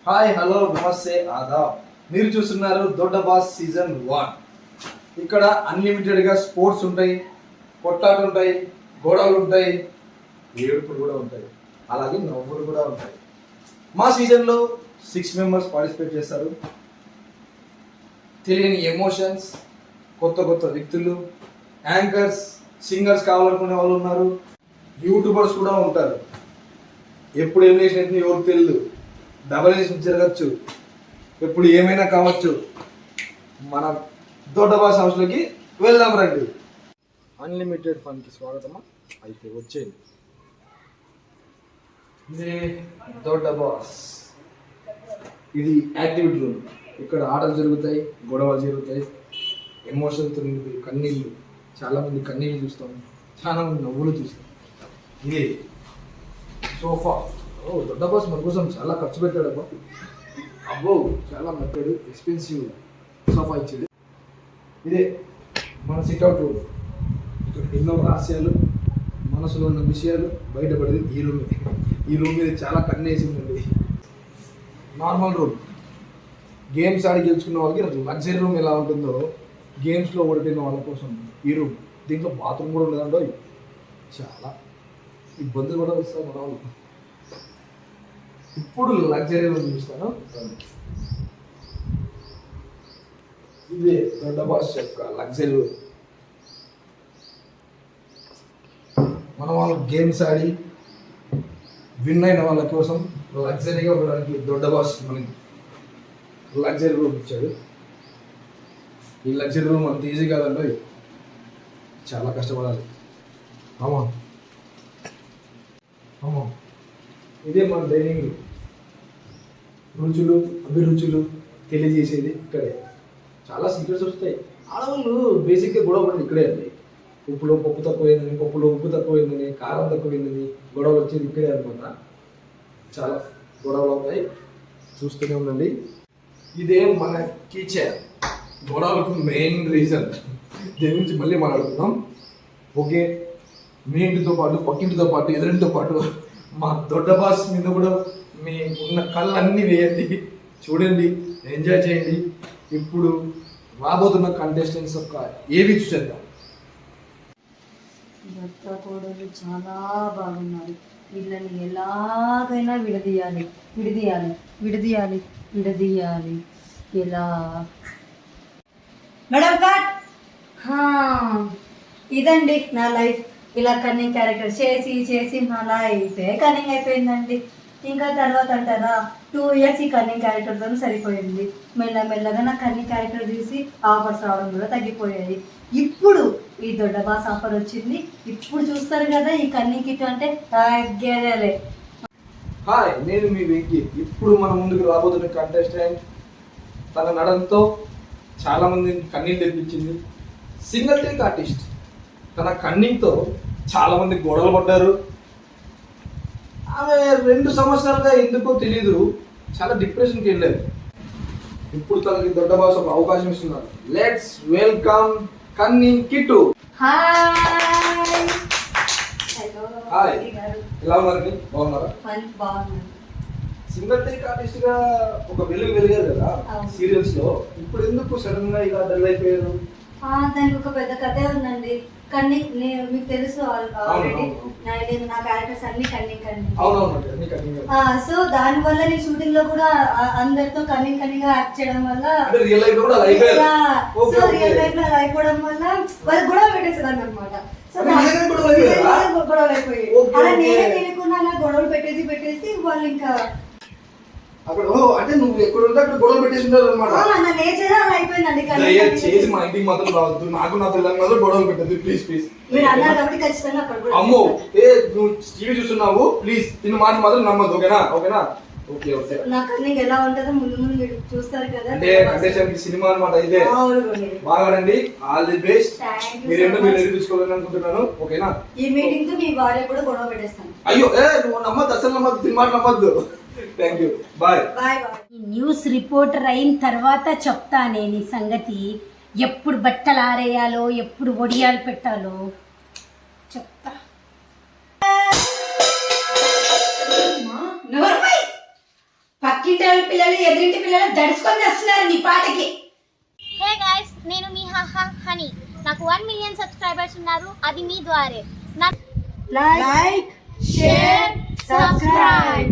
Hi hello నమస్తే ఆదాబ్. మీరు చూస్తున్నారు దొడ్డ బాస్ సీజన్ 1. ఇక్కడ అన్లిమిటెడ్గా స్పోర్ట్స్ ఉంటాయి, కొట్లాటలు ఉంటాయి, గొడవలు ఉంటాయి, ఏడుపులు కూడా ఉంటాయి, అలాగే నవ్వులు కూడా ఉంటాయి. మా సీజన్లో 6 మెంబర్స్ పార్టిసిపేట్ చేస్తారు. తెలియని ఎమోషన్స్, కొత్త కొత్త వ్యక్తులు, యాంకర్స్, సింగర్స్ కావాలనుకునే వాళ్ళు ఉన్నారు, యూట్యూబర్స్ కూడా ఉంటారు. ఎప్పుడు ఏం చేసినట్టు ఎవరికి తెలియదు, డబల్ ఎలిమినేషన్ జరగచ్చు, ఎప్పుడు ఏమైనా కావచ్చు. మన దొడ్డ బాస్ హౌస్లోకి వెళ్దాం రండి. అన్లిమిటెడ్ ఫన్కి స్వాగతమా, అయితే వచ్చేయండి. ఇదే దొడ్డ బాస్. ఇది యాక్టివిటీ రూమ్. ఇక్కడ ఆటలు జరుగుతాయి, గొడవలు జరుగుతాయి, ఎమోషన్తో నింపి కన్నీళ్ళు. చాలామంది కన్నీళ్ళు చూస్తాం, చాలామంది నవ్వులు చూస్తాం. ఇది సోఫా. దొడ్డ బాస్ మన కోసం చాలా ఖర్చు పెట్టాడు అబ్బా. అబ్బో చాలా మెట్టాడు, ఎక్స్పెన్సివ్ సోఫా ఇచ్చేది. ఇదే మన సిట్అవుట్ రూమ్. ఇక్కడ ఎన్నో రహస్యాలు, మనసులో ఉన్న విషయాలు బయటపడేది ఈ రూమే. ఈ రూమ్ మీద చాలా కన్నేసి ఉందండి. Normal room. గేమ్స్ ఆడి గెలుచుకున్న వాళ్ళకి లగ్జరీ రూమ్ ఎలా ఉంటుందో, గేమ్స్లో ఓడిపోయిన వాళ్ళ కోసం ఈ రూమ్. దీంట్లో బాత్రూమ్ కూడా ఉండదండో. చాలా ఇబ్బందులు కూడా వస్తాయి మన వాళ్ళు. ఇప్పుడు లగ్జరీ రూమ్ చూస్తాను. ఇదే దొడ్డ బాస్ యొక్క లగ్జరీ రూమ్. మన వాళ్ళు గేమ్స్ ఆడి విన్ అయిన వాళ్ళ కోసం లగ్జరీగా ఉండడానికి దొడ్డ బాస్ మనకి లగ్జరీ రూమ్ ఇచ్చాడు. ఈ లగ్జరీ రూమ్ అంత ఈజీ కాదండి, చాలా కష్టపడాలి. అవునా అవునా. ఇదే మన డైనింగ్ రూమ్. రుచులు అభిరుచులు తెలియజేసేది ఇక్కడే. చాలా సీక్రెట్స్ వస్తాయి. ఆడవాళ్ళు బేసిక్గా గొడవ పడేది ఇక్కడే అండి. ఉప్పులో పప్పు తక్కువైందని, పప్పులో ఉప్పు తక్కువైందని, కారం తక్కువైందని గొడవలు వచ్చేది ఇక్కడే అనమాట. చాలా గొడవలు అవుతాయి, చూస్తూనే ఉండండి. ఇదే మన కిచెన్. గొడవలకు మెయిన్ రీజన్. దీని గురించి మళ్ళీ మాట్లాడుకుందాం. ఓకే, మీ ఇంటితో పాటు, పక్కింటితో పాటు, ఎదురింటితో పాటు మా దొడ్డ బాస్ మీద కూడా మీ ఉన్న కళ్ళన్నీ వేయండి, చూడండి, ఎంజాయ్ చేయండి. ఇప్పుడు రాబోతున్న కంటెస్టెంట్స్ యొక్క ఏవి చూసేద్దాం. భర్త కోడలు చాలా బాగున్నారు. వీళ్ళని ఎలాగైనా విడదీయాలి విడదీయాలి విడదీయాలి విడదీయాలి. ఎలా మేడం కట్. ఇదండి నా లైఫ్. ఇలా కన్నింగ్ క్యారెక్టర్ చేసి చేసి నా లైఫ్ కన్నింగ్ అయిపోయిందండి. ఇంకా తర్వాత అంటారా 2 years ఈ కన్నింగ్ క్యారెక్టర్తో సరిపోయింది. మెల్లమెల్లగా నా కన్నింగ్ క్యారెక్టర్ తీసి ఆఫర్స్ రావడం కూడా తగ్గిపోయాయి. ఇప్పుడు ఈ దొడ్డ బాస్ ఆఫర్ వచ్చింది. ఇప్పుడు చూస్తారు కదా ఈ కన్నింగ్ కిట్ అంటే తగ్గేదేలే. హాయ్, నేను మీ వెంకీ. ఇప్పుడు మన ముందుకు రాబోతున్న కంటెస్టెంట్ తన నడంతో చాలా మంది కన్నీళ్ళు తెప్పించింది. Single take artist. తన కన్నింగ్తో చాలా మంది గొడవలు పడ్డారు. ఆమె 2 సంవత్సరాలుగా ఎందుకో తెలీదు చాలా డిప్రెషన్కి వెళ్ళారు. ఇప్పుడు తనకి దొడ్డ బాస్ ఒక అవకాశం ఇస్తున్నారు. Let's welcome cunning Kittu. Hi. Hi, ఎలా ఉన్నారండి? బాగున్నారా? బాగున్నాను. సింగిల్ టేక్ ఆర్టిస్ట్ గా ఒక వెలిగారు కదా సీరియల్స్ లో. ఇప్పుడు ఎందుకు సడన్ గా ఇలా డల్ అయిపోయారు? దానికి ఒక పెద్ద కథే ఉందండి. కన్నింగ్ మీకు తెలుసు ఆల్రెడీ. నేను నా క్యారెక్టర్స్ అన్ని కన్నింగ్. సో దాని వల్ల నేను షూటింగ్ లో కూడా అందరితో కన్నింగ్ గా యాక్ట్ చేయడం వల్ల, రియల్ లైఫ్ లో అయిపోవడం వల్ల వాళ్ళు గొడవ పెట్టేసేదాన్ని అనమాట. గొడవలు అయిపోయి అలా నేనే తెలియకుండా అలా గొడవలు పెట్టేసి వాళ్ళు ఇంకా అక్కడ అంటే నువ్వు ఎక్కడ ఉంటే అక్కడ గొడవ పెట్టేసి ఉంటారు అనమాట. నా నేచర్ అలా అయిపోయిందండి. చేసి మా ఇంటికి మాత్రం రావద్దు, నాకు నా పిల్లలకి మాత్రం గొడవలు పెట్టద్దు ప్లీజ్ ప్లీజ్. మీరు అన్నారు కాబట్టి ఖచ్చితంగా అక్కడ అమ్మో నువ్వు టీవీ చూస్తున్నావు, ప్లీజ్ తిన్న మాట మాత్రం నమ్మద్దు. ఓకేనా? ఓకేనా? Okay okay. నా కన్నింగ్ ఎలా ఉంటుందో ముందు మీరు చూస్తారు కదా. అంటే కంటెస్టెంట్ సినిమా అనమాట. అయితే బాగానండి, ఆల్ ది బెస్ట్. మీరేంటో మీరు నిరూపించుకోవాలని అనుకుంటున్నాను. ఓకేనా? ఈ మీటింగ్ తో మీ భార్య కూడా గొడవ పెట్టేస్తాను. అయ్యో నువ్వు నమ్మద్దు, అసలు నమ్మద్దు, తిన్న మాట నమ్మద్దు. Thank you, bye bye. News reporter అయిన తర్వాత చెప్తా నేను ఈ సంగతి. ఎప్పుడు బట్టలు ఆరేయాలో, ఎప్పుడు ఒడియాలు పెట్టాలో చెప్తా. పక్కింటే హాస్టల్ పిల్లలు ఎదురింటి పిల్లలు దడుచుకొని వస్తున్నారు నీ పాటకి. హే గైస్, నేను మీ హనీ. నాకు 1 మిలియన్ సబ్స్క్రైబర్స్ ఉన్నారు, అది మీ ద్వారే. Like, share, subscribe.